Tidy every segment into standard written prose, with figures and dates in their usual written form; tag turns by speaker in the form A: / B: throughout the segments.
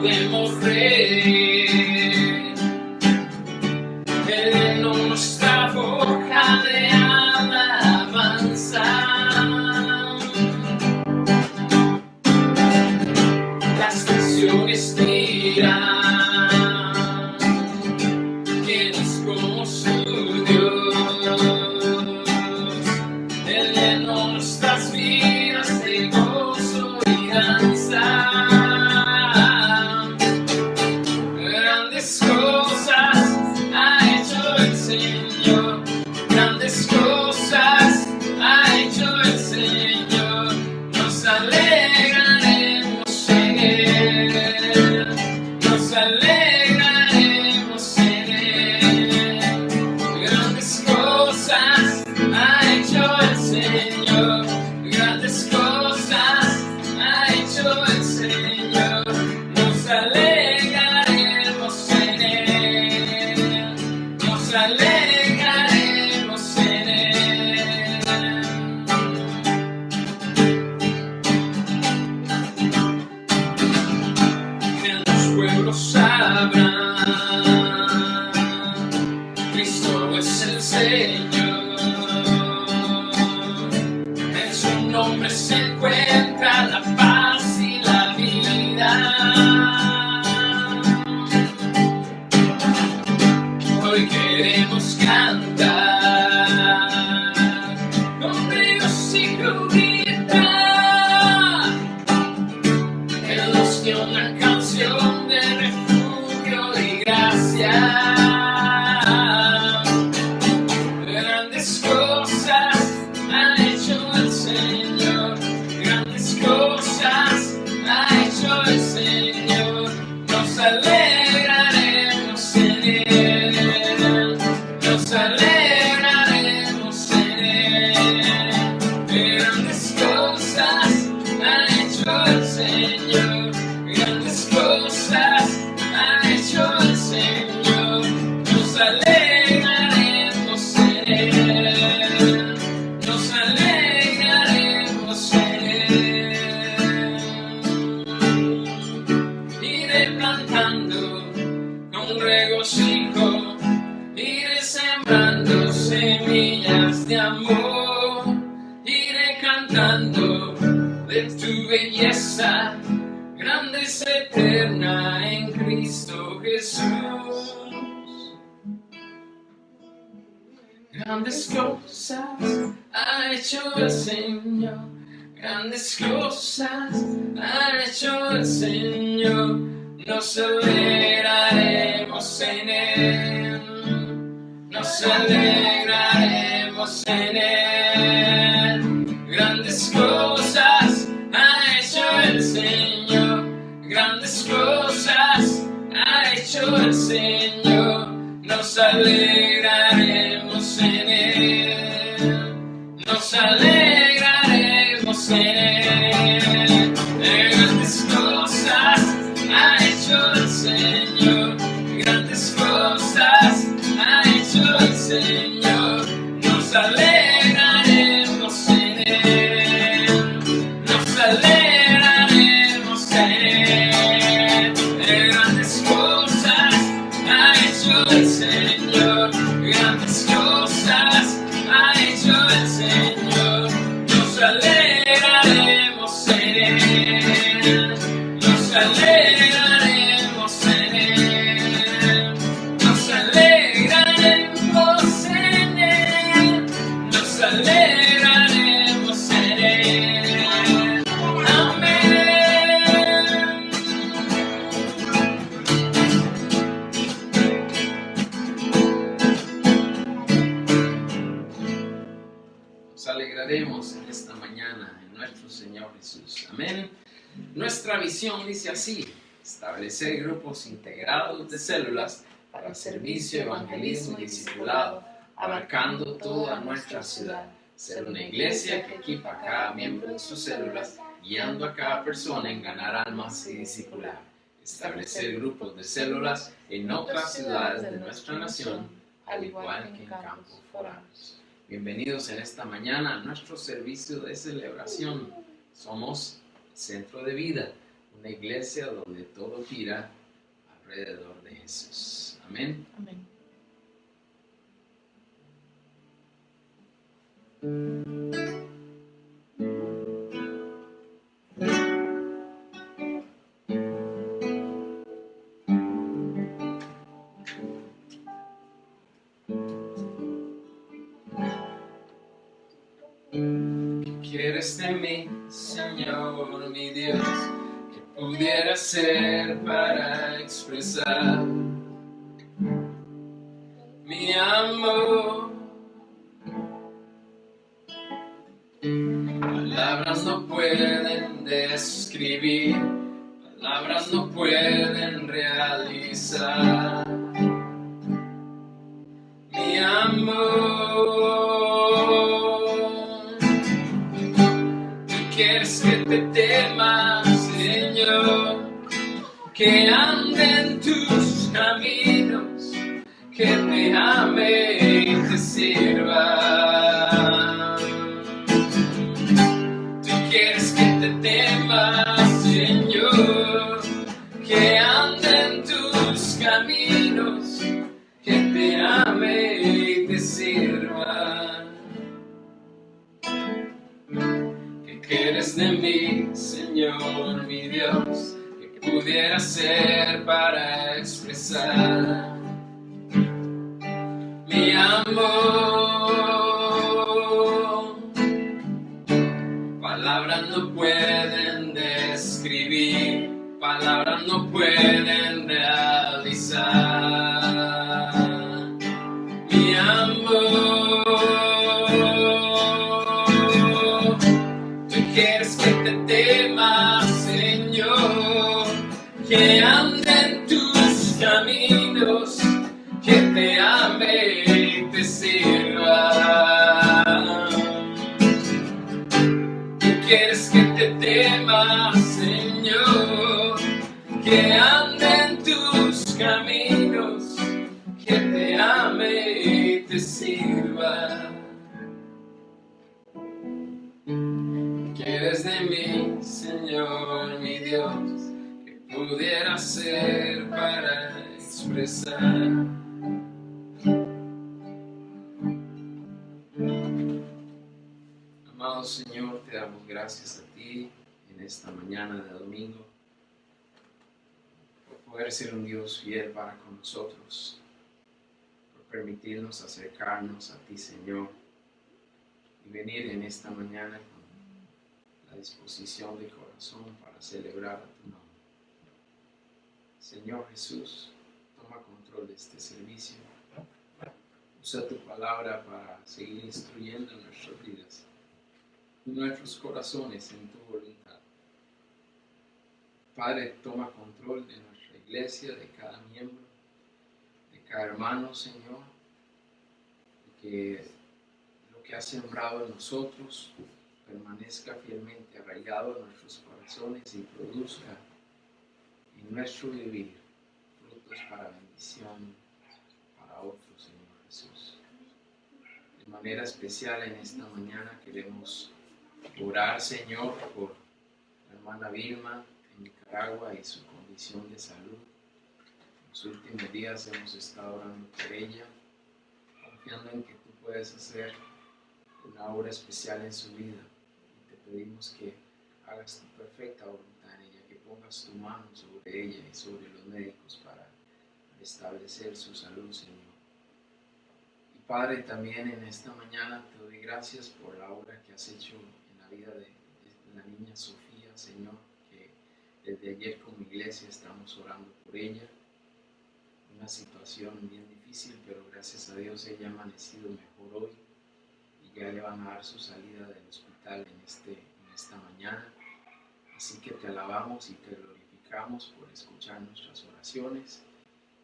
A: podemos reír. Él no nos da boca de alabanza. Las canciones dirán quién es como su Dios. Él llenos las vidas de gozo y danza. Grandes cosas ha hecho el Señor. Grandes cosas ha hecho el Señor. Nos alegraremos en Él. Nos alegraremos en Él. Grandes cosas ha hecho el Señor. Grandes cosas ha hecho el Señor. Nos alegraremos en Él. Nos alegraremos en Él. En los pueblos sabrán, Cristo es el Señor. En su nombre se encuentra la paz y la vida. Hoy queremos cantar con bríos y gritar. Él nos dio una canción de refugio y gracia. Grandes cosas ha hecho el Señor. Grandes cosas ha hecho el Señor. Nos alegraremos en Él. Nos alegraremos en Él. Grandes cosas ha hecho el Señor. Grandes cosas ha hecho el Señor. Nos alegraremos en Él. Nos alegraremos en Él. Iré plantando con regocijo, iré sembrando semillas de amor, iré cantando de tu belleza, grande es eterna en Cristo Jesús. Grandes cosas ha hecho el Señor. Grandes cosas ha hecho el Señor. Nos alegraremos en Él. Nos alegraremos en Él. Grandes cosas ha hecho el Señor. Grandes cosas ha hecho el Señor. Nos alegraremos en Él. Nos alegraremos en Él. Grandes cosas ha hecho el Señor. Grandes cosas ha hecho el Señor. Nos alegraremos en Él. Nos alegraremos en Él. Grandes cosas ha hecho el Señor. Grandes cosas ha hecho el Señor. Nos alegraremos en Él. Nos alegraremos en Él. Nos alegraremos en Él. Nos alegraremos en Él. Amén. Nos alegraremos en esta mañana en nuestro Señor Jesús. Amén. Nuestra visión dice así: establecer grupos integrados de células para servicio, evangelismo y discipulado, abarcando toda nuestra ciudad. Ser una iglesia que equipa a cada miembro de sus células, guiando a cada persona en ganar almas y discipular. Establecer grupos de células en otras ciudades de nuestra nación, al igual que en campos foráneos. Bienvenidos en esta mañana a nuestro servicio de celebración. Somos Centro de Vida, una iglesia donde todo gira alrededor de Jesús. Amén.
B: Amén.
A: ¿Qué quieres de mí, Señor, mi Dios? ¿Qué pudiera ser para expresar mi amor? Palabras no pueden describir, palabras no pueden realizar mi amor. Tú quieres que te tema, Señor, que ande en tus caminos, que te ame y te sirva. Tú quieres que te tema, Señor, que ande en tus caminos, que te ame y te sirva. ¿Qué quieres de mí, Señor, mi Dios? ¿Qué pudiera ser para expresar mi amor? Palabras no pueden describir, palabras no pueden realizar mi amor. Tú quieres que te tema, Señor, que ande en tus caminos, que te ame y te sirva. Tú quieres que te tema, Señor, que ande en tus caminos, que te ame y te sirva. Quieres de mí, Señor, mi Dios, que pudiera ser para expresar. Amado Señor, te damos gracias a ti en esta mañana de domingo por poder ser un Dios fiel para con nosotros, por permitirnos acercarnos a ti, Señor, y venir en esta mañana con la disposición de corazón para celebrar a tu nombre. Señor Jesús, toma control de este servicio. Usa tu palabra para seguir instruyendo nuestras vidas y nuestros corazones en tu voluntad. Padre, toma control de nuestra iglesia, de cada miembro, de cada hermano, Señor, que lo que has sembrado en nosotros permanezca fielmente arraigado en nuestros corazones y produzca en nuestro vivir frutos para bendición para otros, Señor Jesús. De manera especial en esta mañana queremos orar, Señor, por la hermana Vilma en Nicaragua y su condición de salud. En los últimos días hemos estado orando por ella, confiando en que tú puedes hacer una obra especial en su vida. Y te pedimos que hagas tu perfecta voluntad en ella, que pongas tu mano sobre ella y sobre los médicos para restablecer su salud, Señor. Y Padre, también en esta mañana te doy gracias por la obra que has hecho en la vida de la niña Sofía, Señor, que desde ayer como iglesia estamos orando por ella. Una situación bien difícil, pero gracias a Dios ella ha amanecido mejor hoy y ya le van a dar su salida del hospital en esta mañana. Así que te alabamos y te glorificamos por escuchar nuestras oraciones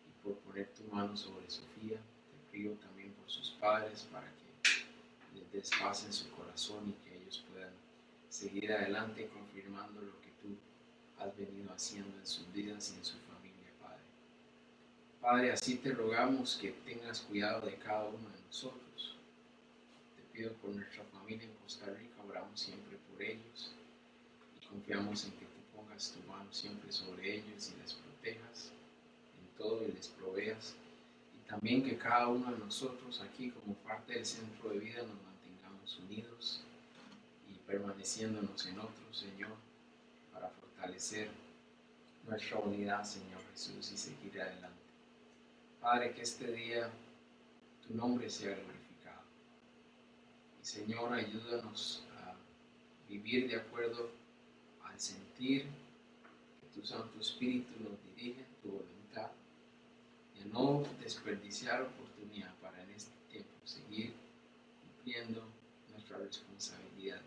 A: y por poner tu mano sobre Sofía. Te pido también por sus padres para que les des paz en su corazón y que ellos puedan seguir adelante confirmando lo que tú has venido haciendo en sus vidas y en su familia, Padre. Padre, así te rogamos que tengas cuidado de cada uno de nosotros. Te pido por nuestra familia en Costa Rica, oramos siempre por ellos y confiamos en que tú pongas tu mano Señor, siempre sobre ellos y les protejas en todo y les proveas. Y también que cada uno de nosotros aquí como parte del centro de vida nos mantengamos unidos y permaneciéndonos en otro, Señor, para fortalecer nuestra unidad, Señor Jesús, y seguir adelante. Padre, que este día tu nombre sea glorificado. Y Señor, ayúdanos a vivir de acuerdo al sentir que tu Santo Espíritu nos dirige, tu voluntad, y a no desperdiciar oportunidad para en este tiempo seguir cumpliendo nuestra responsabilidad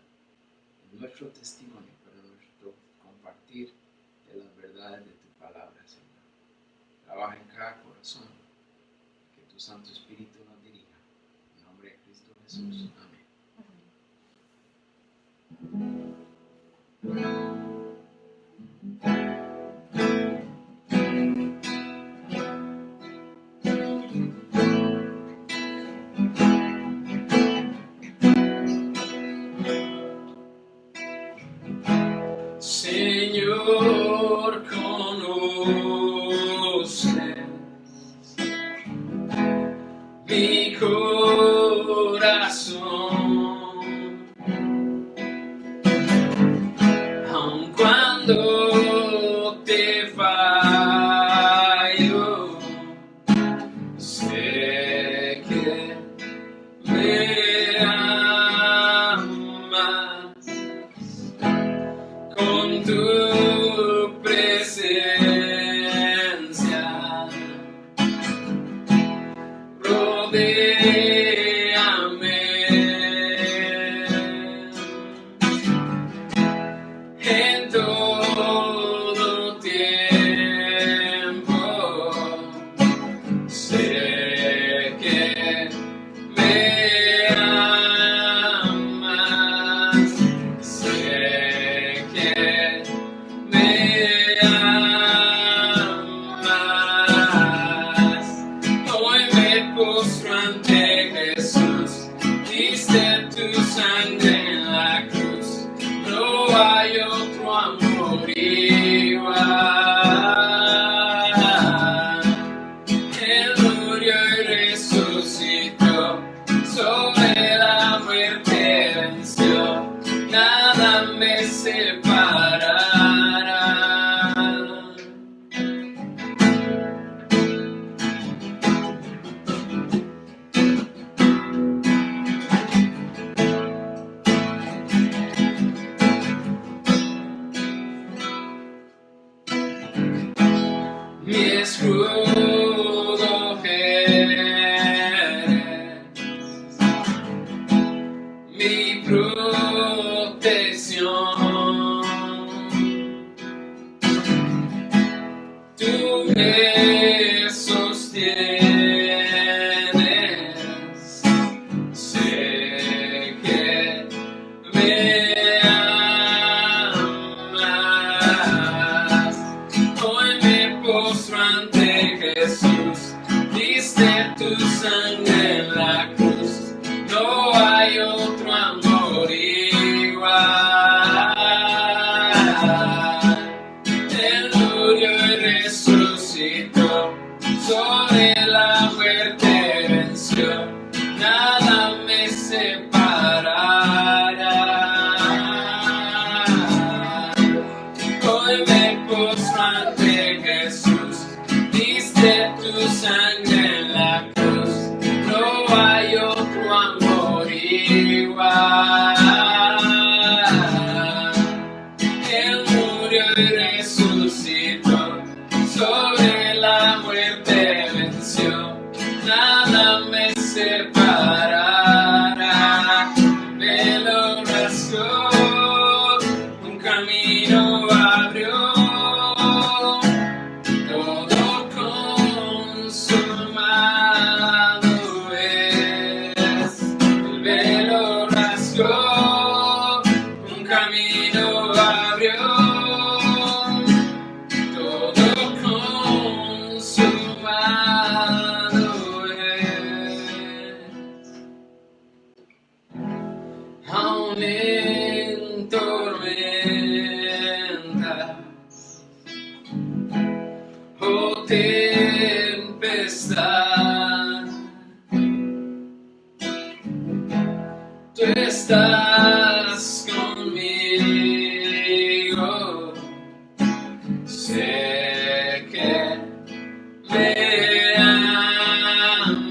A: en nuestro testimonio, pero en nuestro compartir de las verdades de tu palabra, Señor. Trabaja en cada corazón, que tu Santo Espíritu nos dirija. En nombre de Cristo Jesús. Amén. Señor, conoces mi corazón, aun cuando te fallo, sé que me amas con tu presencia. Rodéame en todo tiempo. Sé que me amas. Sé que me amas. Hoy me postro ante Jesús, diste tu sangre en la cruz, no hay otro amor igual. Él murió y resucitó, sobre la muerte venció, nada me separará. Mi escudo eres, mi protección. Tú me sostienes, sé que me amas. Hoy me postro ante Jesús, diste tu sangre en la cruz, no hay otro amor igual. Él murió y resucitó, sobre la muerte venció, nada me separará. Hoy me postro ante Jesús, diste tu sangre en la cruz, no hay otro amor igual. Él murió y resucitó, sobre la muerte venció, nada me separará. Me lo rasgó, un camino abrió, tempestad, tú estás conmigo. Sé que me amas,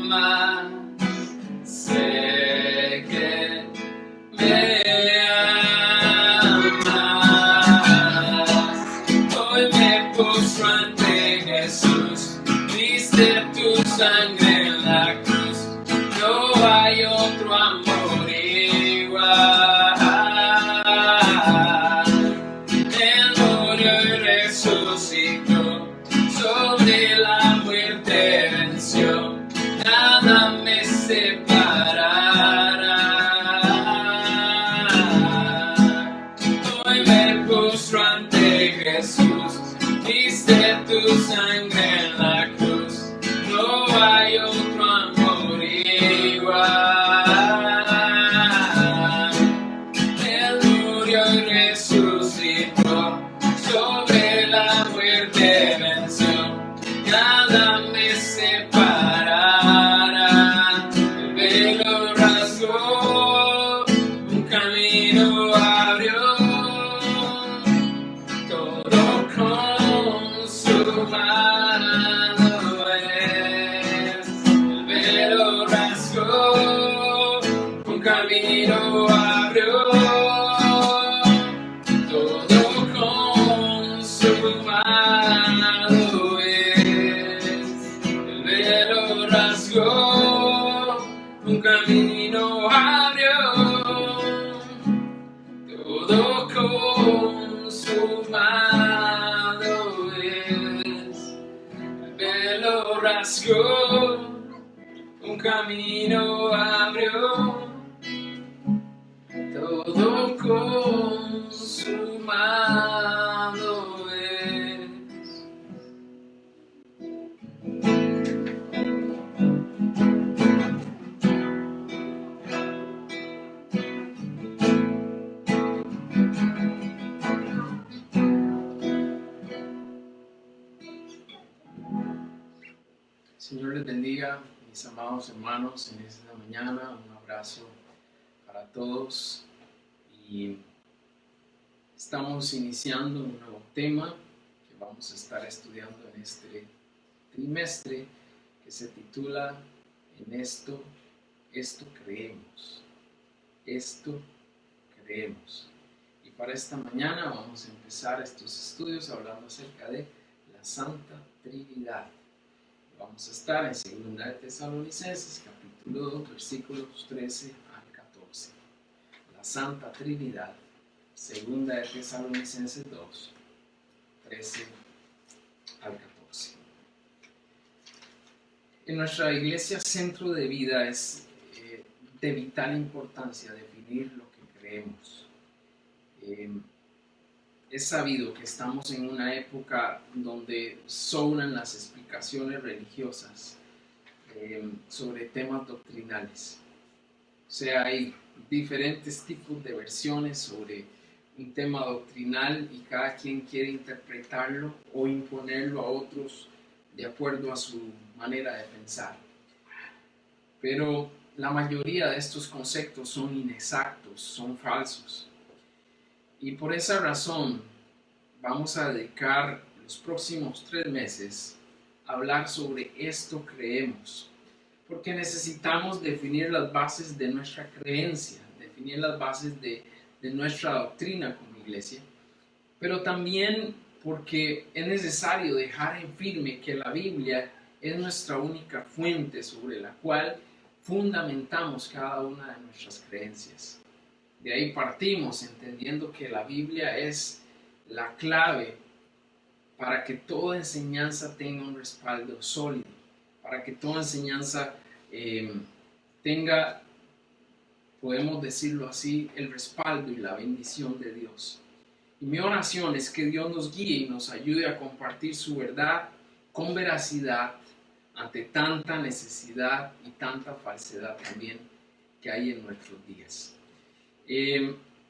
A: sé que me amas. Hoy me postro ante Jesús, viste tu sangre en la cruz, no hay otro amor igual. Él murió y resucitó, sobre la muerte venció, nada me separará. Hoy me postro ante Jesús, viste tu sangre en la cruz, no hay otro amor igual. Él murió y resucitó, sobre la muerte venció, nada me separará. El velo rasgó, un camino abrió, todo consumado es. El velo rasgó, un camino abrió, todo consumado es. El velo rasgó, un camino abrió, todo consumado es. El velo rasgó, un camino abrió, todo consumado es. Señor les bendiga, mis amados hermanos, en esta mañana. Un abrazo para todos. Y estamos iniciando un nuevo tema que vamos a estar estudiando en este trimestre, que se titula En esto creemos. Esto creemos. Y para esta mañana vamos a empezar estos estudios hablando acerca de la Santa Trinidad. Vamos a estar en 2 de Tesalonicenses, capítulo 2, versículos 13 al 14. La Santa Trinidad, 2 de Tesalonicenses 2, 13 al 14. En nuestra iglesia, Centro de Vida, es de vital importancia definir lo que creemos. Es sabido que estamos en una época donde sobran las explicaciones religiosas sobre temas doctrinales. O sea, hay diferentes tipos de versiones sobre un tema doctrinal y cada quien quiere interpretarlo o imponerlo a otros de acuerdo a su manera de pensar. Pero la mayoría de estos conceptos son inexactos, son falsos. Y por esa razón vamos a dedicar los próximos 3 meses a hablar sobre esto creemos, porque necesitamos definir las bases de nuestra creencia, definir las bases de nuestra doctrina como iglesia, pero también porque es necesario dejar en firme que la Biblia es nuestra única fuente sobre la cual fundamentamos cada una de nuestras creencias. De ahí partimos entendiendo que la Biblia es la clave para que toda enseñanza tenga un respaldo sólido, para que toda enseñanza tenga, podemos decirlo así, el respaldo y la bendición de Dios. Y mi oración es que Dios nos guíe y nos ayude a compartir su verdad con veracidad ante tanta necesidad y tanta falsedad también que hay en nuestros días.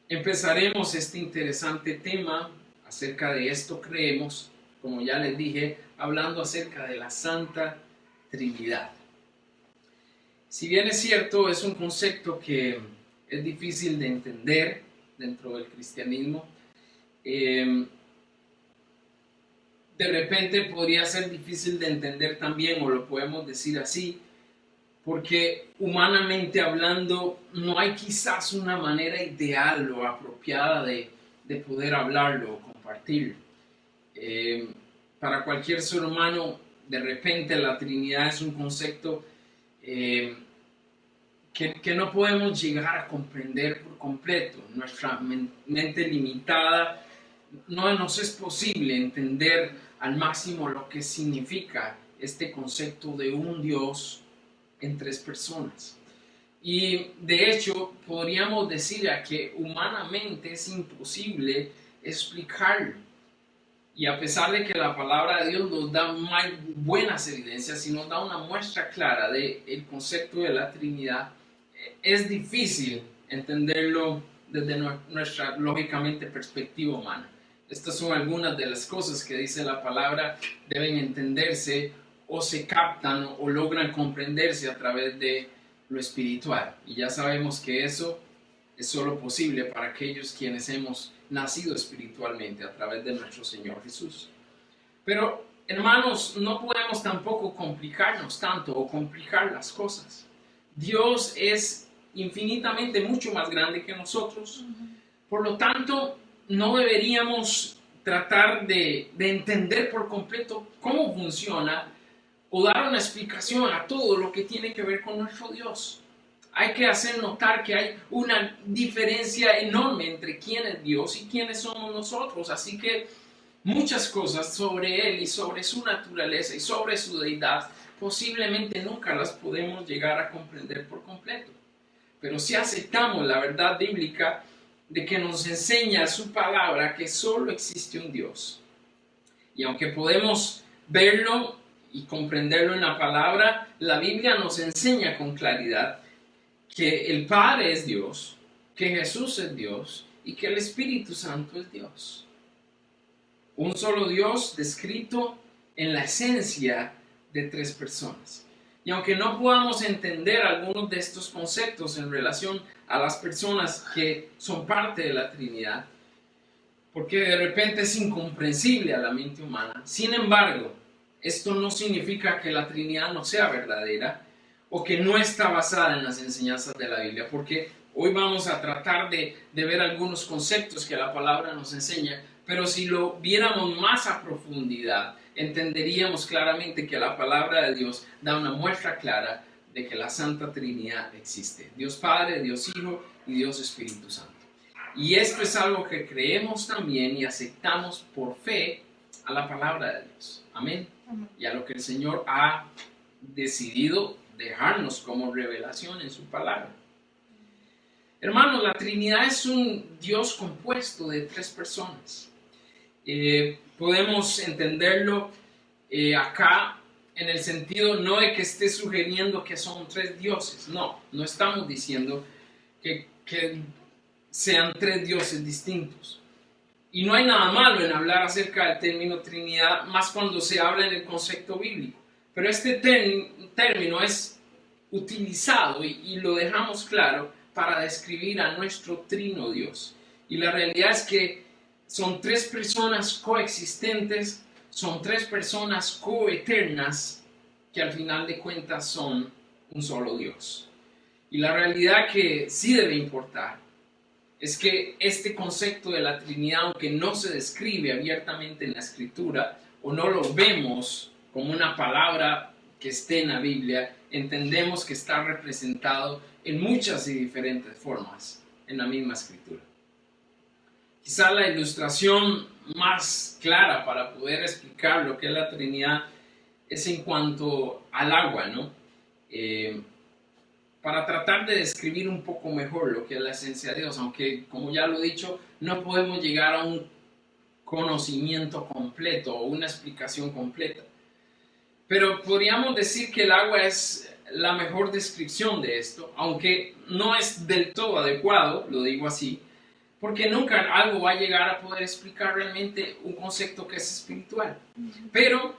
A: Empezaremos este interesante tema acerca de esto creemos como ya les dije, hablando acerca de la Santa Trinidad. Si bien es cierto, es un concepto que es difícil de entender dentro del cristianismo, de repente podría ser difícil de entender también, o lo podemos decir así, porque humanamente hablando no hay quizás una manera ideal o apropiada de poder hablarlo o compartirlo. Para cualquier ser humano, de repente la Trinidad es un concepto que no podemos llegar a comprender por completo. Nuestra mente limitada no nos es posible entender al máximo lo que significa este concepto de un Dios en tres personas. Y de hecho podríamos decir que humanamente es imposible explicarlo. Y a pesar de que la palabra de Dios nos da buenas evidencias y nos da una muestra clara del concepto de la Trinidad, es difícil entenderlo desde nuestra, lógicamente, perspectiva humana. Estas son algunas de las cosas que dice la palabra deben entenderse o se captan o logran comprenderse a través de lo espiritual. Y ya sabemos que eso es solo posible para aquellos quienes hemos nacido espiritualmente a través de nuestro Señor Jesús. Pero, hermanos, no podemos tampoco complicarnos tanto o complicar las cosas. Dios es infinitamente mucho más grande que nosotros. Por lo tanto, no deberíamos tratar de entender por completo cómo funciona o dar una explicación a todo lo que tiene que ver con nuestro Dios. Hay que hacer notar que hay una diferencia enorme entre quién es Dios y quiénes somos nosotros. Así que muchas cosas sobre Él y sobre su naturaleza y sobre su deidad posiblemente nunca las podemos llegar a comprender por completo. Pero si aceptamos la verdad bíblica de que nos enseña su palabra que solo existe un Dios, y aunque podemos verlo y comprenderlo en la palabra, la Biblia nos enseña con claridad que el Padre es Dios, que Jesús es Dios y que el Espíritu Santo es Dios. Un solo Dios descrito en la esencia de tres personas. Y aunque no podamos entender algunos de estos conceptos en relación a las personas que son parte de la Trinidad, porque de repente es incomprensible a la mente humana, sin embargo, esto no significa que la Trinidad no sea verdadera o que no está basada en las enseñanzas de la Biblia, porque hoy vamos a tratar de ver algunos conceptos que la palabra nos enseña, pero si lo viéramos más a profundidad, entenderíamos claramente que la palabra de Dios da una muestra clara de que la Santa Trinidad existe. Dios Padre, Dios Hijo y Dios Espíritu Santo. Y esto es algo que creemos también y aceptamos por fe a la palabra de Dios. Amén. Y a lo que el Señor ha decidido dejarnos como revelación en su palabra. Hermanos, la Trinidad es un Dios compuesto de tres personas. Podemos entenderlo acá en el sentido no de que esté sugiriendo que son tres dioses. No estamos diciendo que sean tres dioses distintos. Y no hay nada malo en hablar acerca del término Trinidad, más cuando se habla en el concepto bíblico. Pero este término es utilizado y lo dejamos claro para describir a nuestro trino Dios. Y la realidad es que son tres personas coexistentes, son tres personas coeternas que al final de cuentas son un solo Dios. Y la realidad que sí debe importar es que este concepto de la Trinidad, aunque no se describe abiertamente en la Escritura o no lo vemos como una palabra que esté en la Biblia, entendemos que está representado en muchas y diferentes formas en la misma Escritura. Quizá la ilustración más clara para poder explicar lo que es la Trinidad es en cuanto al agua, ¿no? Para tratar de describir un poco mejor lo que es la esencia de Dios, aunque, como ya lo he dicho, no podemos llegar a un conocimiento completo o una explicación completa. Pero podríamos decir que el agua es la mejor descripción de esto, aunque no es del todo adecuado, lo digo así, porque nunca algo va a llegar a poder explicar realmente un concepto que es espiritual. Pero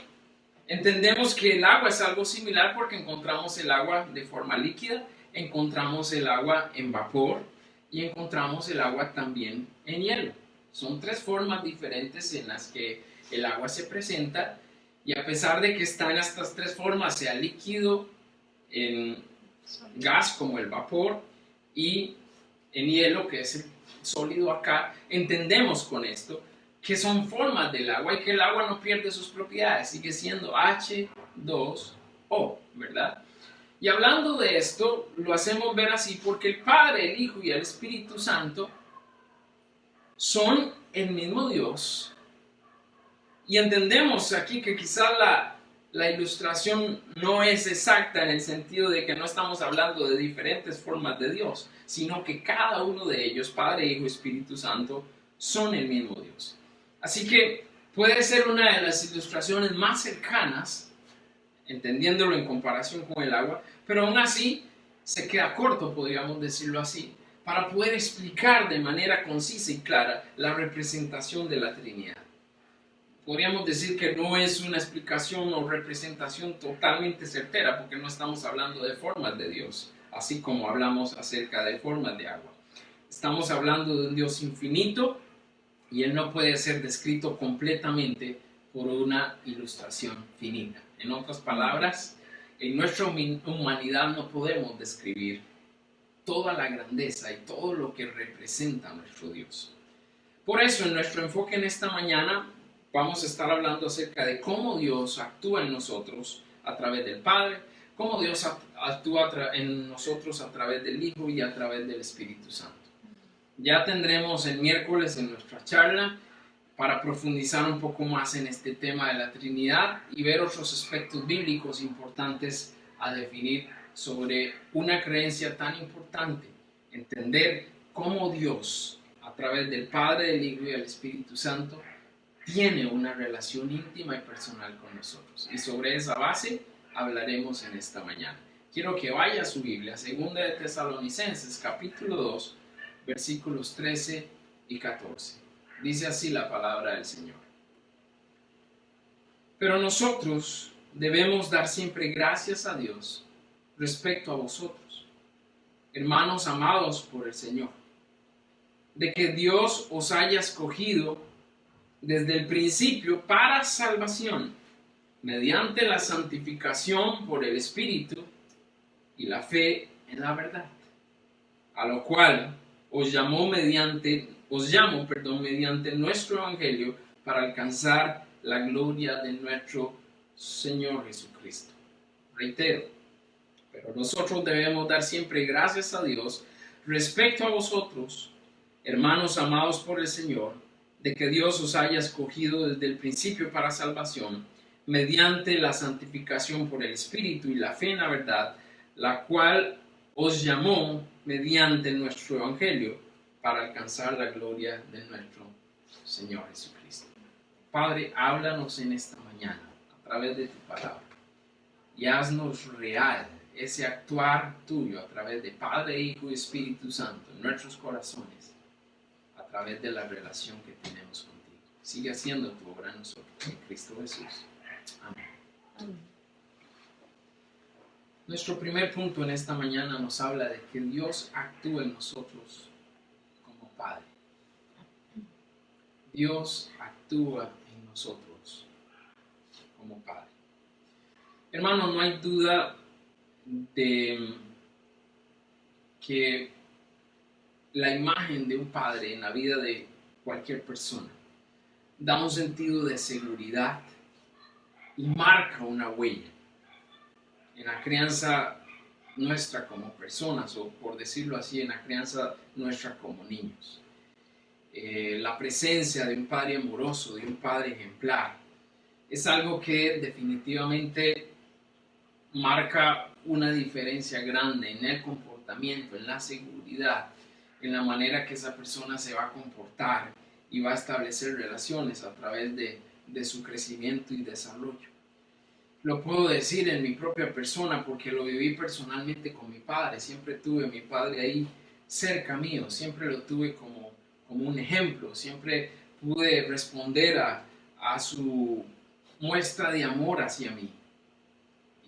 A: entendemos que el agua es algo similar porque encontramos el agua de forma líquida, encontramos el agua en vapor y encontramos el agua también en hielo. Son tres formas diferentes en las que el agua se presenta, y a pesar de que está en estas tres formas, sea líquido, en gas como el vapor y en hielo, que es el sólido acá, entendemos con esto que son formas del agua y que el agua no pierde sus propiedades, sigue siendo H2O, ¿verdad? Y hablando de esto, lo hacemos ver así porque el Padre, el Hijo y el Espíritu Santo son el mismo Dios. Y entendemos aquí que quizás la ilustración no es exacta en el sentido de que no estamos hablando de diferentes formas de Dios, sino que cada uno de ellos, Padre, Hijo y Espíritu Santo, son el mismo Dios. Así que puede ser una de las ilustraciones más cercanas, entendiéndolo en comparación con el agua, pero aún así se queda corto, podríamos decirlo así, para poder explicar de manera concisa y clara la representación de la Trinidad. Podríamos decir que no es una explicación o representación totalmente certera, porque no estamos hablando de formas de Dios, así como hablamos acerca de formas de agua. Estamos hablando de un Dios infinito y Él no puede ser descrito completamente por una ilustración finita. En otras palabras, en nuestra humanidad no podemos describir toda la grandeza y todo lo que representa nuestro Dios. Por eso, en nuestro enfoque en esta mañana, vamos a estar hablando acerca de cómo Dios actúa en nosotros a través del Padre, cómo Dios actúa en nosotros a través del Hijo y a través del Espíritu Santo. Ya tendremos el miércoles en nuestra charla para profundizar un poco más en este tema de la Trinidad y ver otros aspectos bíblicos importantes a definir sobre una creencia tan importante, entender cómo Dios, a través del Padre, del Hijo y del Espíritu Santo, tiene una relación íntima y personal con nosotros. Y sobre esa base hablaremos en esta mañana. Quiero que vaya a su Biblia, 2 de Tesalonicenses, capítulo 2, versículos 13 y 14. Dice así la palabra del Señor. Pero nosotros debemos dar siempre gracias a Dios respecto a vosotros, hermanos amados por el Señor, de que Dios os haya escogido desde el principio para salvación, mediante la santificación por el Espíritu y la fe en la verdad, a lo cual os llamo mediante nuestro Evangelio para alcanzar la gloria de nuestro Señor Jesucristo. Reitero, pero nosotros debemos dar siempre gracias a Dios respecto a vosotros, hermanos amados por el Señor, de que Dios os haya escogido desde el principio para salvación, mediante la santificación por el Espíritu y la fe en la verdad, la cual os llamó mediante nuestro Evangelio para alcanzar la gloria de nuestro Señor Jesucristo. Padre, háblanos en esta mañana a través de tu palabra y haznos real ese actuar tuyo a través de Padre, Hijo y Espíritu Santo en nuestros corazones, a través de la relación que tenemos contigo. Sigue haciendo tu obra en nosotros, en Cristo Jesús. Amén. Amén. Nuestro primer punto en esta mañana nos habla de que Dios actúa en nosotros como Padre. Dios actúa en nosotros como Padre. Hermano, no hay duda de que la imagen de un padre en la vida de cualquier persona da un sentido de seguridad y marca una huella en la crianza nuestra como personas, o por decirlo así, en la crianza nuestra como niños. La presencia de un padre amoroso, de un padre ejemplar, es algo que definitivamente marca una diferencia grande en el comportamiento, en la seguridad, en la manera que esa persona se va a comportar y va a establecer relaciones a través de su crecimiento y desarrollo. Lo puedo decir en mi propia persona porque lo viví personalmente con mi padre. Siempre tuve a mi padre ahí cerca mío, siempre lo tuve como como un ejemplo. Siempre pude responder a su muestra de amor hacia mí.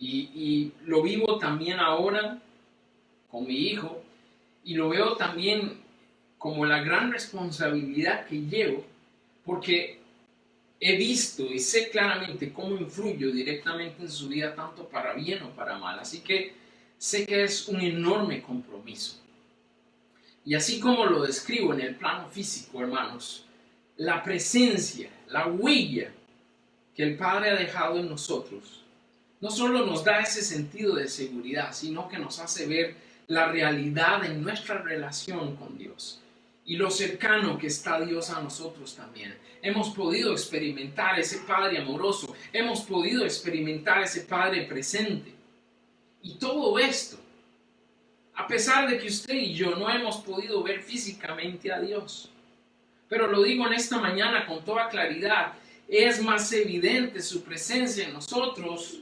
A: Y lo vivo también ahora con mi hijo, y lo veo también como la gran responsabilidad que llevo, porque he visto y sé claramente cómo influyo directamente en su vida, tanto para bien o para mal. Así que sé que es un enorme compromiso. Y así como lo describo en el plano físico, hermanos, la presencia, la huella que el Padre ha dejado en nosotros, no solo nos da ese sentido de seguridad, sino que nos hace ver la realidad en nuestra relación con Dios y lo cercano que está Dios a nosotros también. Hemos podido experimentar ese Padre amoroso, hemos podido experimentar ese Padre presente. Y todo esto, a pesar de que usted y yo no hemos podido ver físicamente a Dios. Pero lo digo en esta mañana con toda claridad, es más evidente su presencia en nosotros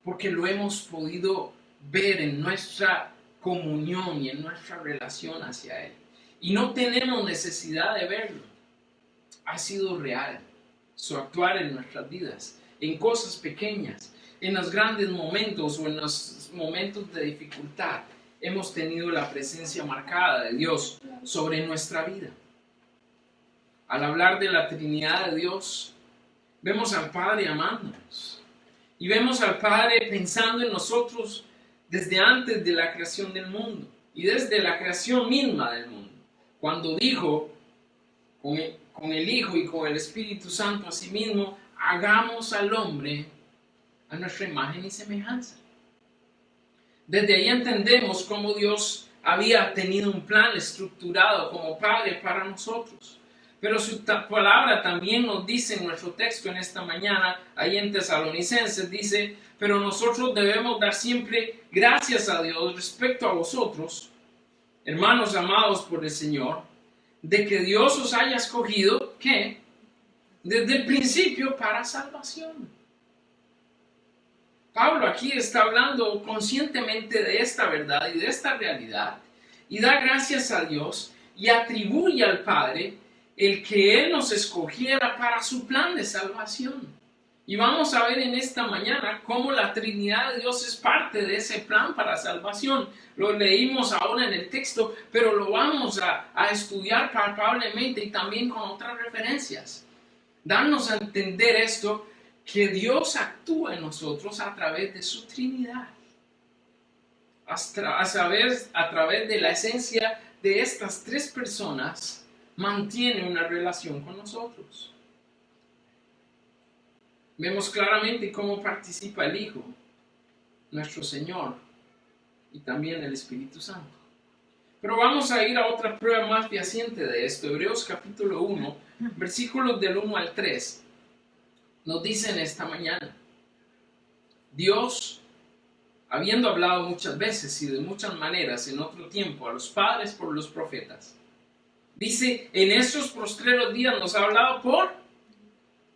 A: porque lo hemos podido ver en nuestra comunión y en nuestra relación hacia Él. Y no tenemos necesidad de verlo. Ha sido real su actuar en nuestras vidas, en cosas pequeñas, en los grandes momentos o en los momentos de dificultad. Hemos tenido la presencia marcada de Dios sobre nuestra vida. Al hablar de la Trinidad de Dios, vemos al Padre amándonos. Y vemos al Padre pensando en nosotros desde antes de la creación del mundo y desde la creación misma del mundo. Cuando dijo con el Hijo y con el Espíritu Santo a sí mismo, hagamos al hombre a nuestra imagen y semejanza. Desde ahí entendemos cómo Dios había tenido un plan estructurado como Padre para nosotros. Pero su palabra también nos dice en nuestro texto en esta mañana, ahí en Tesalonicenses, dice, pero nosotros debemos dar siempre gracias a Dios respecto a vosotros, hermanos amados por el Señor, de que Dios os haya escogido, ¿qué? Desde el principio para salvación. Pablo aquí está hablando conscientemente de esta verdad y de esta realidad, y da gracias a Dios y atribuye al Padre el que Él nos escogiera para su plan de salvación. Y vamos a ver en esta mañana cómo la Trinidad de Dios es parte de ese plan para salvación. Lo leímos ahora en el texto, pero lo vamos a estudiar palpablemente y también con otras referencias. Darnos a entender esto, que Dios actúa en nosotros a través de su Trinidad. A través de la esencia de estas tres personas, mantiene una relación con nosotros. Vemos claramente cómo participa el Hijo, nuestro Señor, y también el Espíritu Santo. Pero vamos a ir a otra prueba más fehaciente de esto. Hebreos capítulo 1, versículos del 1 al 3, nos dice en esta mañana, Dios, habiendo hablado muchas veces y de muchas maneras en otro tiempo a los padres por los profetas, dice, en esos postreros días nos ha hablado por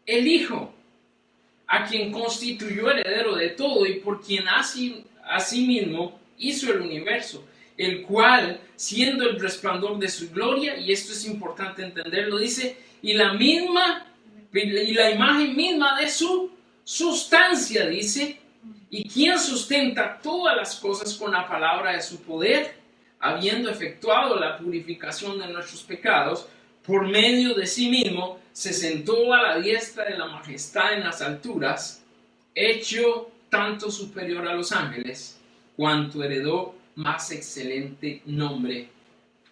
A: el Hijo, a quien constituyó heredero de todo y por quien asimismo hizo el universo, el cual, siendo el resplandor de su gloria, y esto es importante entenderlo, dice, y la imagen misma de su sustancia, dice, y quien sustenta todas las cosas con la palabra de su poder, habiendo efectuado la purificación de nuestros pecados, por medio de sí mismo, se sentó a la diestra de la majestad en las alturas, hecho tanto superior a los ángeles, cuanto heredó más excelente nombre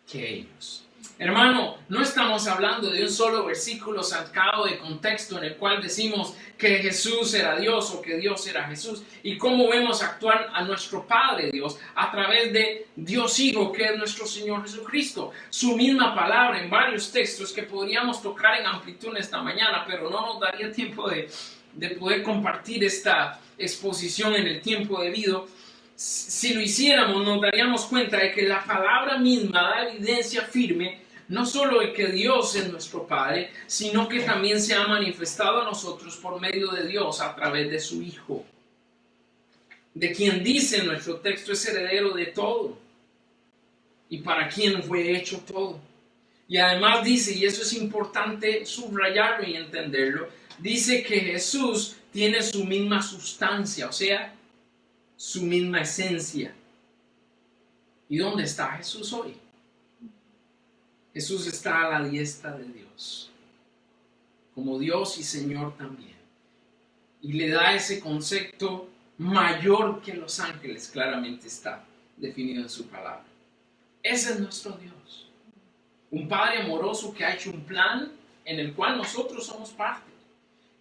A: que ellos. Hermano, no estamos hablando de un solo versículo sacado de contexto en el cual decimos que Jesús era Dios o que Dios era Jesús, y cómo vemos actuar a nuestro Padre Dios a través de Dios Hijo, que es nuestro Señor Jesucristo. Su misma palabra en varios textos que podríamos tocar en amplitud esta mañana, pero no nos daría tiempo de poder compartir esta exposición en el tiempo debido. Si lo hiciéramos, nos daríamos cuenta de que la palabra misma da evidencia firme no solo de que Dios es nuestro Padre, sino que también se ha manifestado a nosotros por medio de Dios a través de su Hijo, de quien dice nuestro texto es heredero de todo y para quien fue hecho todo. Y además dice, y eso es importante subrayarlo y entenderlo, dice que Jesús tiene su misma sustancia, o sea, su misma esencia. ¿Y dónde está Jesús hoy? Jesús está a la diestra de Dios, como Dios y Señor también. Y le da ese concepto mayor que los ángeles, claramente está definido en su palabra. Ese es nuestro Dios. Un Padre amoroso que ha hecho un plan en el cual nosotros somos parte.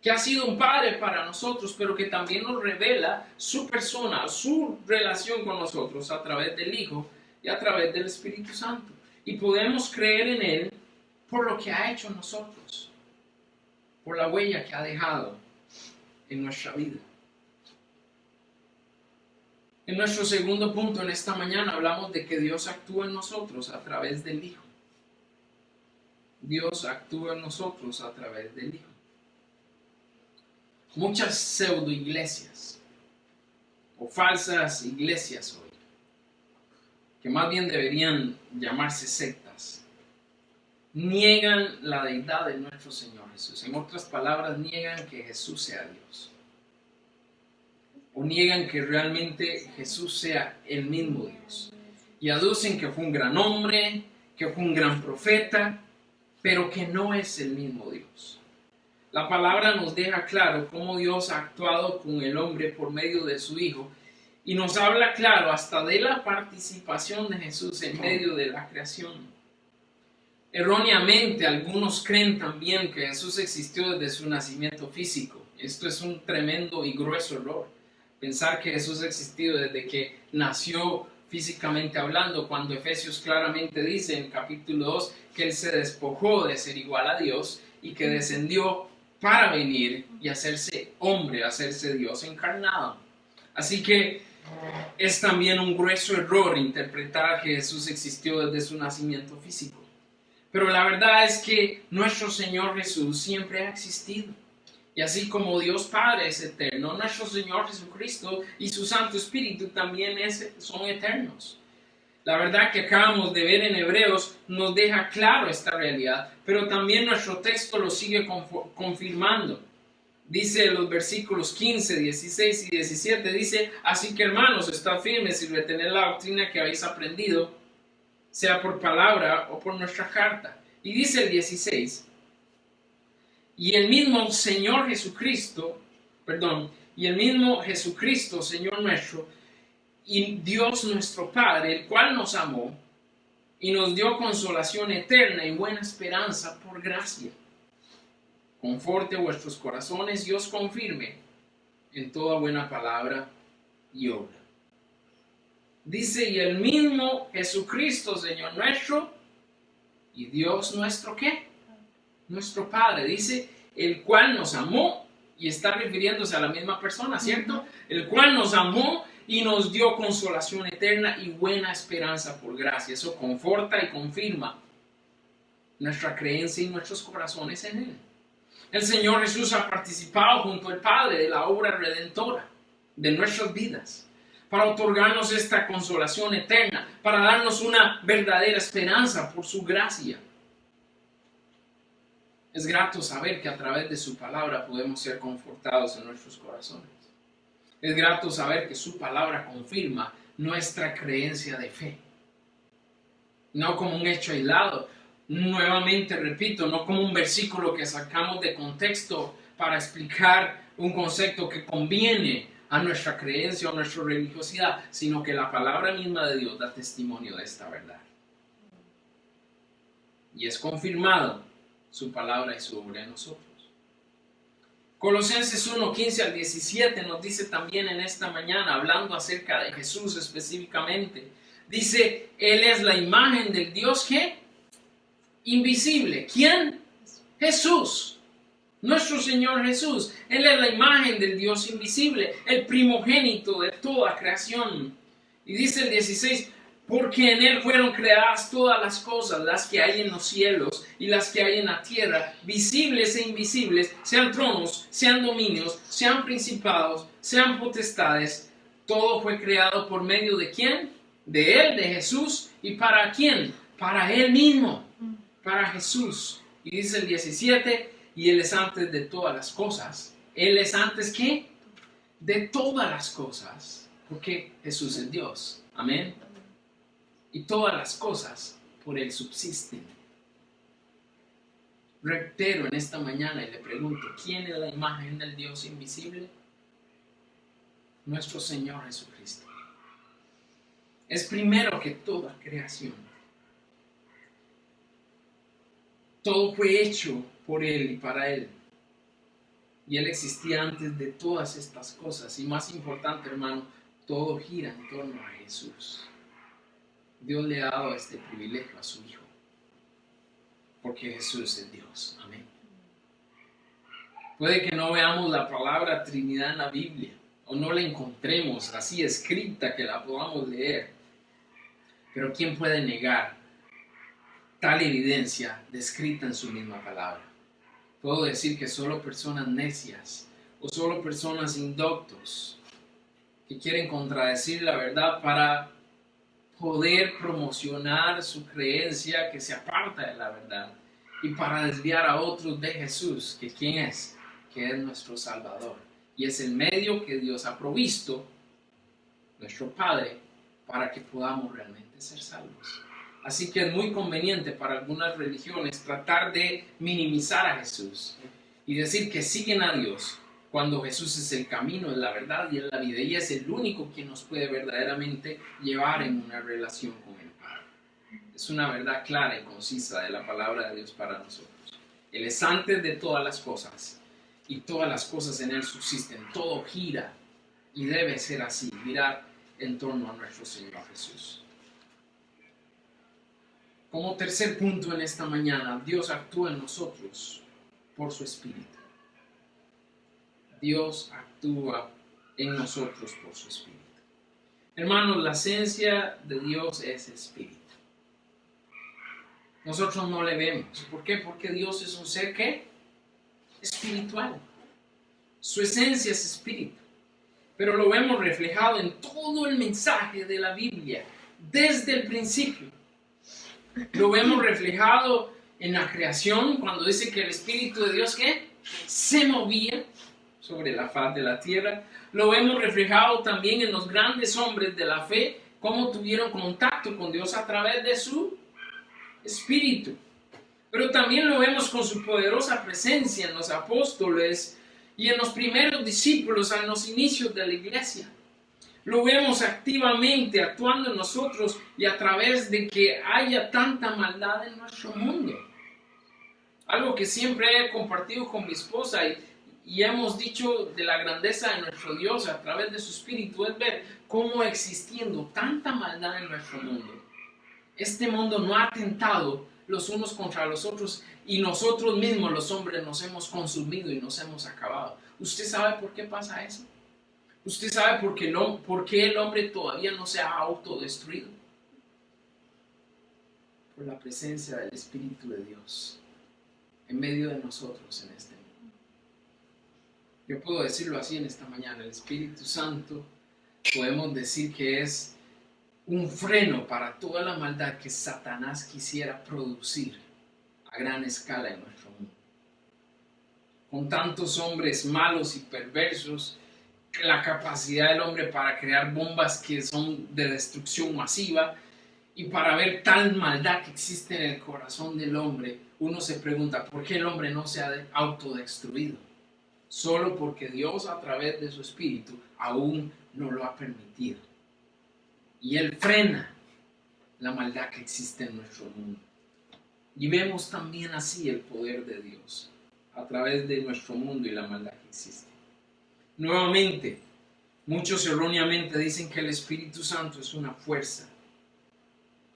A: Que ha sido un Padre para nosotros, pero que también nos revela su persona, su relación con nosotros a través del Hijo y a través del Espíritu Santo. Y podemos creer en Él por lo que ha hecho en nosotros, por la huella que ha dejado en nuestra vida. En nuestro segundo punto en esta mañana hablamos de que Dios actúa en nosotros a través del Hijo. Dios actúa en nosotros a través del Hijo. Muchas pseudo iglesias o falsas iglesias hoy, que más bien deberían llamarse sectas, niegan la deidad de nuestro Señor Jesús. En otras palabras, niegan que Jesús sea Dios. O niegan que realmente Jesús sea el mismo Dios. Y aducen que fue un gran hombre, que fue un gran profeta, pero que no es el mismo Dios. La palabra nos deja claro cómo Dios ha actuado con el hombre por medio de su Hijo y nos habla claro hasta de la participación de Jesús en medio de la creación. Erróneamente, algunos creen también que Jesús existió desde su nacimiento físico. Esto es un tremendo y grueso error. Pensar que Jesús ha existido desde que nació físicamente hablando, cuando Efesios claramente dice en capítulo 2 que Él se despojó de ser igual a Dios y que descendió para venir y hacerse hombre, hacerse Dios encarnado. Así que es también un grueso error interpretar que Jesús existió desde su nacimiento físico. Pero la verdad es que nuestro Señor Jesús siempre ha existido. Y así como Dios Padre es eterno, nuestro Señor Jesucristo y su Santo Espíritu también son eternos. La verdad que acabamos de ver en Hebreos nos deja claro esta realidad, pero también nuestro texto lo sigue confirmando. Dice en los versículos 15, 16 y 17, dice: así que hermanos, estad firmes y retened la doctrina que habéis aprendido, sea por palabra o por nuestra carta. Y dice el 16, y el mismo Jesucristo, Señor nuestro, y Dios nuestro Padre, el cual nos amó y nos dio consolación eterna y buena esperanza por gracia, conforte vuestros corazones y os confirme en toda buena palabra y obra. Dice, y el mismo Jesucristo, Señor nuestro, y Dios nuestro, ¿qué? Nuestro Padre, dice, el cual nos amó, y está refiriéndose a la misma persona, ¿cierto? El cual nos amó y nos dio consolación eterna y buena esperanza por gracia. Eso conforta y confirma nuestra creencia y nuestros corazones en Él. El Señor Jesús ha participado junto al Padre de la obra redentora de nuestras vidas, para otorgarnos esta consolación eterna, para darnos una verdadera esperanza por su gracia. Es grato saber que a través de su palabra podemos ser confortados en nuestros corazones. Es grato saber que su palabra confirma nuestra creencia de fe. No como un hecho aislado. Nuevamente repito, no como un versículo que sacamos de contexto para explicar un concepto que conviene a nuestra creencia o nuestra religiosidad, sino que la palabra misma de Dios da testimonio de esta verdad. Y es confirmado su palabra y su obra en nosotros. Colosenses 1, 15 al 17 nos dice también en esta mañana, hablando acerca de Jesús específicamente, dice, Él es la imagen del Dios que invisible. ¿Quién? Jesús, nuestro Señor Jesús. Él es la imagen del Dios invisible, el primogénito de toda creación. Y dice el 16, porque en Él fueron creadas todas las cosas, las que hay en los cielos y las que hay en la tierra, visibles e invisibles, sean tronos, sean dominios, sean principados, sean potestades. Todo fue creado por medio de ¿quién? De Él, de Jesús. ¿Y para quién? Para Él mismo. para Jesús. Y dice el 17, y Él es antes de todas las cosas. Él es antes, ¿qué? De todas las cosas, porque Jesús es Dios. Amén. Y todas las cosas por Él subsisten. Reitero en esta mañana y le pregunto, ¿quién es la imagen del Dios invisible? Nuestro Señor Jesucristo. Es primero que toda creación. Todo fue hecho por Él y para Él. Y Él existía antes de todas estas cosas. Y más importante, hermano, todo gira en torno a Jesús. Dios le ha dado este privilegio a su Hijo. Porque Jesús es Dios. Amén. Puede que no veamos la palabra Trinidad en la Biblia. O no la encontremos así escrita que la podamos leer. Pero ¿quién puede negar tal evidencia descrita en su misma palabra? Puedo decir que solo personas necias o solo personas indoctos que quieren contradecir la verdad para poder promocionar su creencia que se aparta de la verdad y para desviar a otros de Jesús, que ¿quién es? Que es nuestro Salvador. Y es el medio que Dios ha provisto, nuestro Padre, para que podamos realmente ser salvos. Así que es muy conveniente para algunas religiones tratar de minimizar a Jesús y decir que siguen a Dios cuando Jesús es el camino, es la verdad y es la vida, y es el único quien nos puede verdaderamente llevar en una relación con el Padre. Es una verdad clara y concisa de la palabra de Dios para nosotros. Él es antes de todas las cosas y todas las cosas en Él subsisten. Todo gira y debe ser así, girar en torno a nuestro Señor Jesús. Como tercer punto en esta mañana, Dios actúa en nosotros por su Espíritu. Dios actúa en nosotros por su Espíritu. Hermanos, la esencia de Dios es Espíritu. Nosotros no le vemos. ¿Por qué? Porque Dios es un ser ¿qué? Espiritual. Su esencia es Espíritu. Pero lo vemos reflejado en todo el mensaje de la Biblia, desde el principio. Lo vemos reflejado en la creación, cuando dice que el Espíritu de Dios ¿qué? Se movía sobre la faz de la tierra. Lo vemos reflejado también en los grandes hombres de la fe, cómo tuvieron contacto con Dios a través de su Espíritu. Pero también lo vemos con su poderosa presencia en los apóstoles y en los primeros discípulos en los inicios de la iglesia. Lo vemos activamente actuando en nosotros y a través de que haya tanta maldad en nuestro mundo. Algo que siempre he compartido con mi esposa y hemos dicho de la grandeza de nuestro Dios a través de su Espíritu es ver cómo existiendo tanta maldad en nuestro mundo. Este mundo no ha atentado los unos contra los otros y nosotros mismos los hombres nos hemos consumido y nos hemos acabado. ¿Usted sabe por qué pasa eso? ¿Usted sabe por qué el hombre todavía no se ha autodestruido? Por la presencia del Espíritu de Dios en medio de nosotros en este mundo. Yo puedo decirlo así en esta mañana, el Espíritu Santo podemos decir que es un freno para toda la maldad que Satanás quisiera producir a gran escala en nuestro mundo. Con tantos hombres malos y perversos, la capacidad del hombre para crear bombas que son de destrucción masiva y para ver tal maldad que existe en el corazón del hombre, uno se pregunta, ¿por qué el hombre no se ha autodestruido? Solo porque Dios a través de su Espíritu aún no lo ha permitido. Y Él frena la maldad que existe en nuestro mundo. Y vemos también así el poder de Dios a través de nuestro mundo y la maldad que existe. Nuevamente, muchos erróneamente dicen que el Espíritu Santo es una fuerza,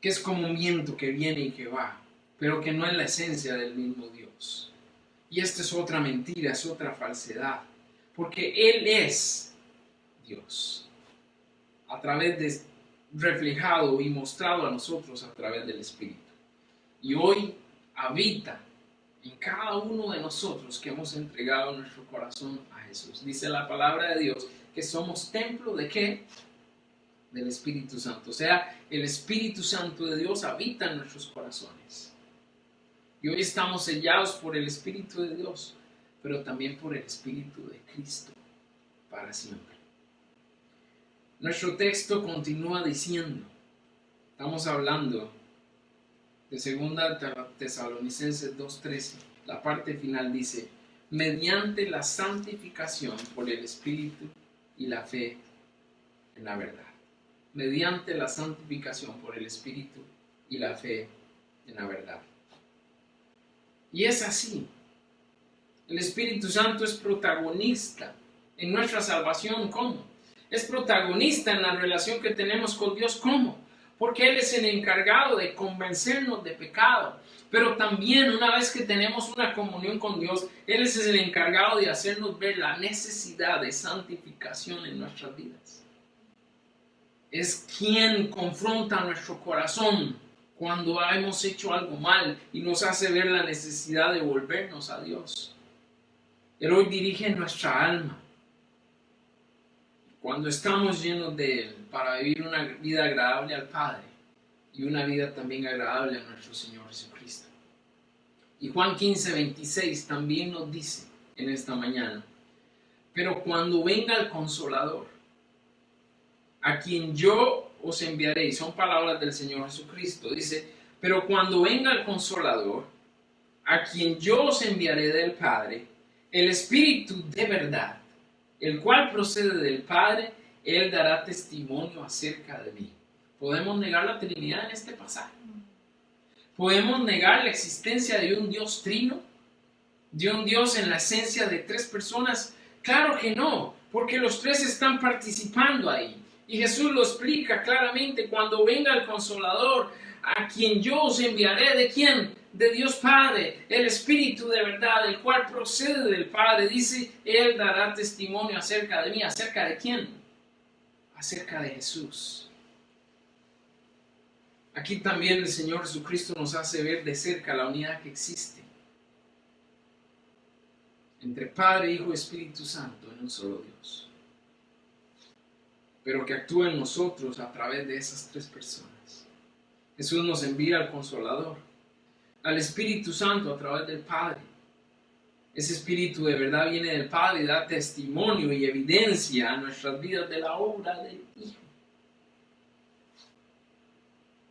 A: que es como un viento que viene y que va, pero que no es la esencia del mismo Dios. Y esta es otra mentira, es otra falsedad, porque Él es Dios, a través de reflejado y mostrado a nosotros a través del Espíritu. Y hoy habita en cada uno de nosotros que hemos entregado nuestro corazón a Jesús. Dice la palabra de Dios que somos templo ¿de qué? Del Espíritu Santo. O sea, el Espíritu Santo de Dios habita en nuestros corazones. Y hoy estamos sellados por el Espíritu de Dios, pero también por el Espíritu de Cristo para siempre. Nuestro texto continúa diciendo, estamos hablando de 2 Tesalonicenses 2:13, la parte final dice, mediante la santificación por el Espíritu y la fe en la verdad. Mediante la santificación por el Espíritu y la fe en la verdad. Y es así. El Espíritu Santo es protagonista en nuestra salvación. ¿Cómo? Es protagonista en la relación que tenemos con Dios. ¿Cómo? Porque Él es el encargado de convencernos de pecado. Pero también una vez que tenemos una comunión con Dios, Él es el encargado de hacernos ver la necesidad de santificación en nuestras vidas. Es quien confronta nuestro corazón cuando hemos hecho algo mal y nos hace ver la necesidad de volvernos a Dios. Él hoy dirige nuestra alma. Cuando estamos llenos de Él para vivir una vida agradable al Padre y una vida también agradable a nuestro Señor Jesucristo. Y Juan 15:26 también nos dice en esta mañana, pero cuando venga el Consolador, a quien yo os enviaré, y son palabras del Señor Jesucristo, dice, pero cuando venga el Consolador, a quien yo os enviaré del Padre, el Espíritu de verdad, el cual procede del Padre, Él dará testimonio acerca de mí. ¿Podemos negar la Trinidad en este pasaje? ¿Podemos negar la existencia de un Dios trino? ¿De un Dios en la esencia de tres personas? Claro que no, porque los tres están participando ahí. Y Jesús lo explica claramente, cuando venga el Consolador, a quien yo os enviaré, ¿de quién? De Dios Padre, el Espíritu de verdad, el cual procede del Padre. Dice, Él dará testimonio acerca de mí. ¿Acerca de quién? Acerca de Jesús. Aquí también el Señor Jesucristo nos hace ver de cerca la unidad que existe entre Padre, Hijo y Espíritu Santo en un solo Dios, pero que actúa en nosotros a través de esas tres personas. Jesús nos envía al Consolador, al Espíritu Santo a través del Padre. Ese Espíritu de verdad viene del Padre y da testimonio y evidencia a nuestras vidas de la obra del Hijo.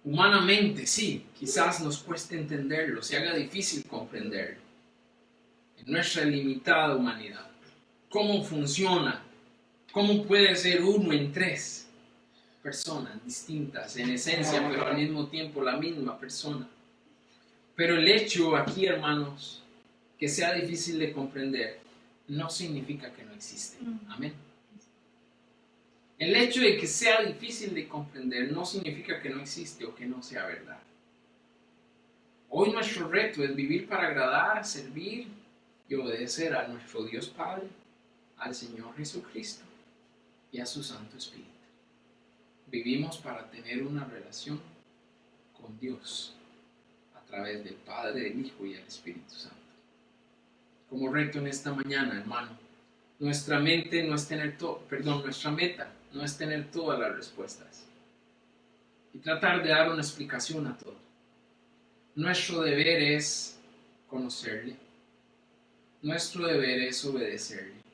A: Humanamente, sí, quizás nos cueste entenderlo, se haga difícil comprenderlo. En nuestra limitada humanidad, ¿cómo funciona? ¿Cómo puede ser uno en tres personas distintas en esencia, pero al mismo tiempo la misma persona? Pero el hecho aquí, hermanos, que sea difícil de comprender, no significa que no existe. Amén. El hecho de que sea difícil de comprender no significa que no existe o que no sea verdad. Hoy nuestro reto es vivir para agradar, servir y obedecer a nuestro Dios Padre, al Señor Jesucristo y a su Santo Espíritu. Vivimos para tener una relación con Dios a través del Padre, del Hijo y del Espíritu Santo. Como reto en esta mañana, hermano, nuestra meta no es tener todas las respuestas y tratar de dar una explicación a todo. Nuestro deber es conocerle. Nuestro deber es obedecerle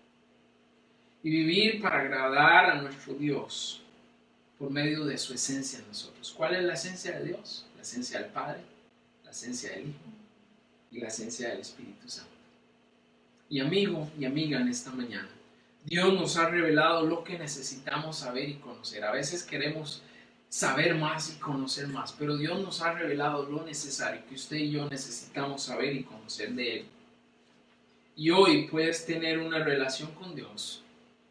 A: y vivir para agradar a nuestro Dios por medio de su esencia en nosotros. ¿Cuál es la esencia de Dios? La esencia del Padre, la esencia del Hijo y la esencia del Espíritu Santo. Y amigo y amiga, en esta mañana, Dios nos ha revelado lo que necesitamos saber y conocer. A veces queremos saber más y conocer más, pero Dios nos ha revelado lo necesario que usted y yo necesitamos saber y conocer de Él. Y hoy puedes tener una relación con Dios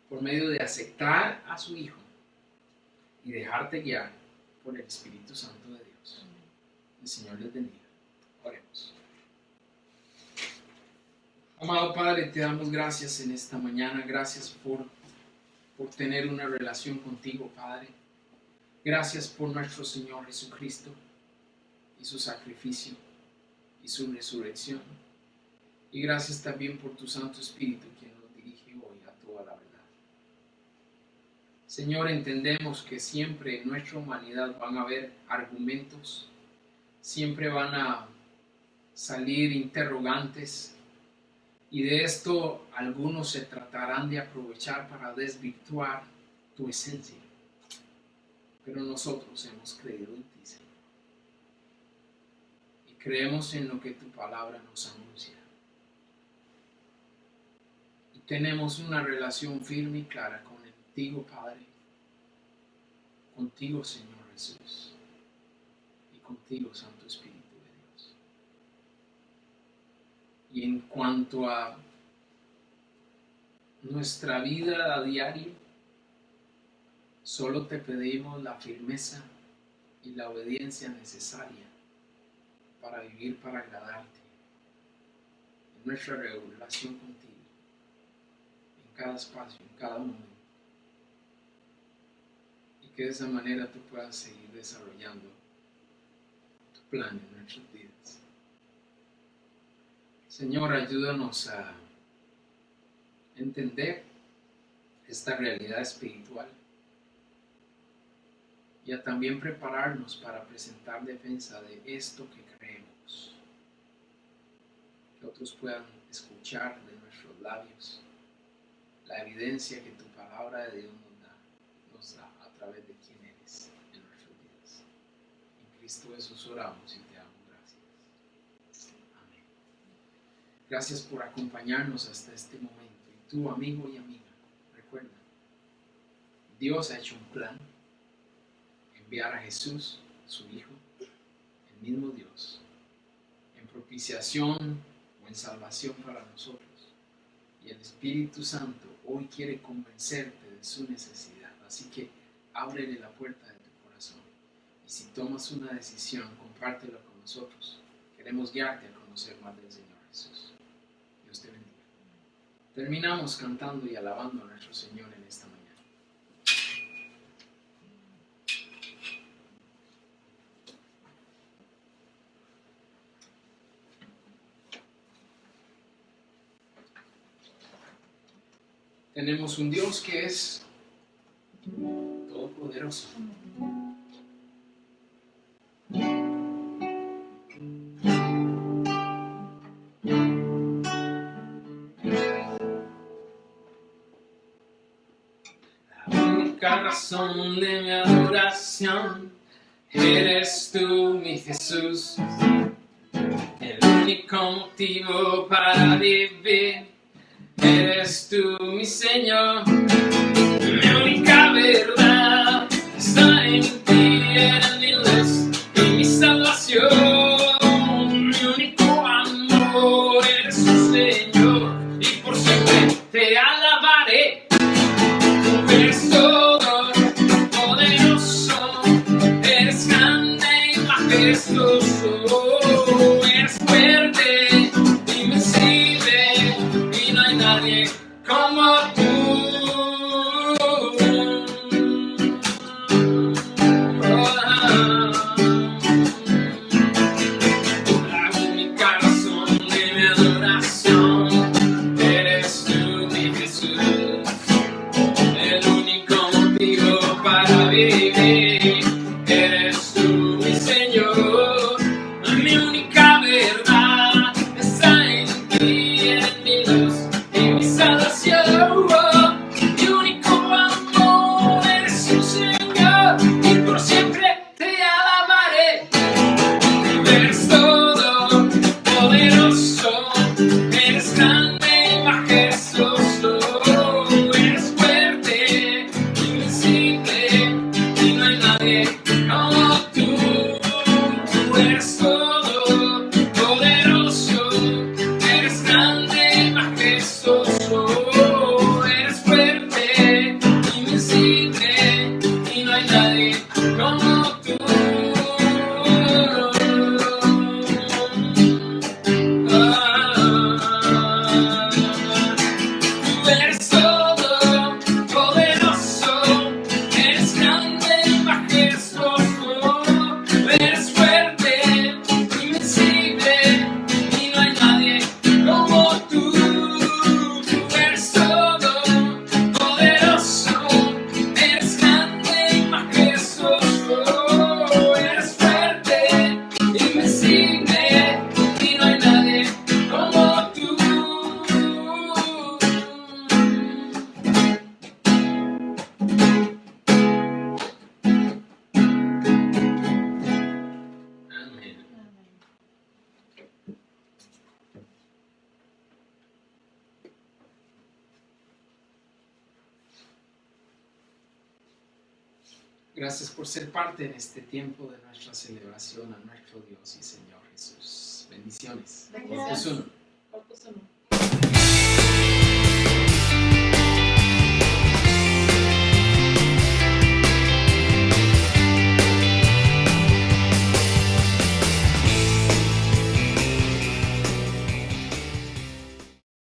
A: por medio de aceptar a su Hijo y dejarte guiar por el Espíritu Santo de Dios. El Señor les bendiga. Oremos. Amado Padre, te damos gracias en esta mañana. Gracias por tener una relación contigo, Padre. Gracias por nuestro Señor Jesucristo y su sacrificio y su resurrección. Y gracias también por tu Santo Espíritu, quien nos dirige hoy a toda la verdad. Señor, entendemos que siempre en nuestra humanidad van a haber argumentos, siempre van a salir interrogantes, y de esto algunos se tratarán de aprovechar para desvirtuar tu esencia. Pero nosotros hemos creído en ti, Señor, y creemos en lo que tu palabra nos anuncia. Y tenemos una relación firme y clara contigo, Padre, contigo, Señor Jesús, y contigo, Santo Espíritu de Dios. Y en cuanto a nuestra vida a diario, solo te pedimos la firmeza y la obediencia necesaria para vivir para agradarte en nuestra relación contigo, en cada espacio, en cada momento, y que de esa manera tú puedas seguir desarrollando tu plan en nuestras vidas. Señor, ayúdanos a entender esta realidad espiritual y a también prepararnos para presentar defensa de esto que creemos, que otros puedan escuchar de nuestros labios la evidencia que tu palabra de Dios nos da a través de quién eres en nuestras vidas. En Cristo Jesús oramos y te damos gracias. Amén. Gracias por acompañarnos hasta este momento. Y tú, amigo y amiga, recuerda, Dios ha hecho un plan: enviar a Jesús, su Hijo, el mismo Dios, en propiciación o en salvación para nosotros. Y el Espíritu Santo hoy quiere convencerte de su necesidad. Así que ábrele la puerta de tu corazón. Y si tomas una decisión, compártelo con nosotros. Queremos guiarte a conocer más del Señor Jesús. Dios te bendiga. Terminamos cantando y alabando a nuestro Señor en esta mañana. Tenemos un Dios que es todopoderoso. La única razón de mi adoración eres tú, mi Jesús. El único motivo para vivir eres tú, mi Señor. Mi única verdad está en ti, eres mi luz y mi salvación. Mi único amor eres tu Señor, y por siempre te alabaré. Tú eres todo poderoso, eres grande y majestuoso, eres fuerte, invencible, y no hay nadie como tú. Gracias por ser parte en este tiempo de nuestra celebración a nuestro Dios y Señor Jesús. Bendiciones.
B: Bendiciones.
A: Opus uno.
B: Opus uno.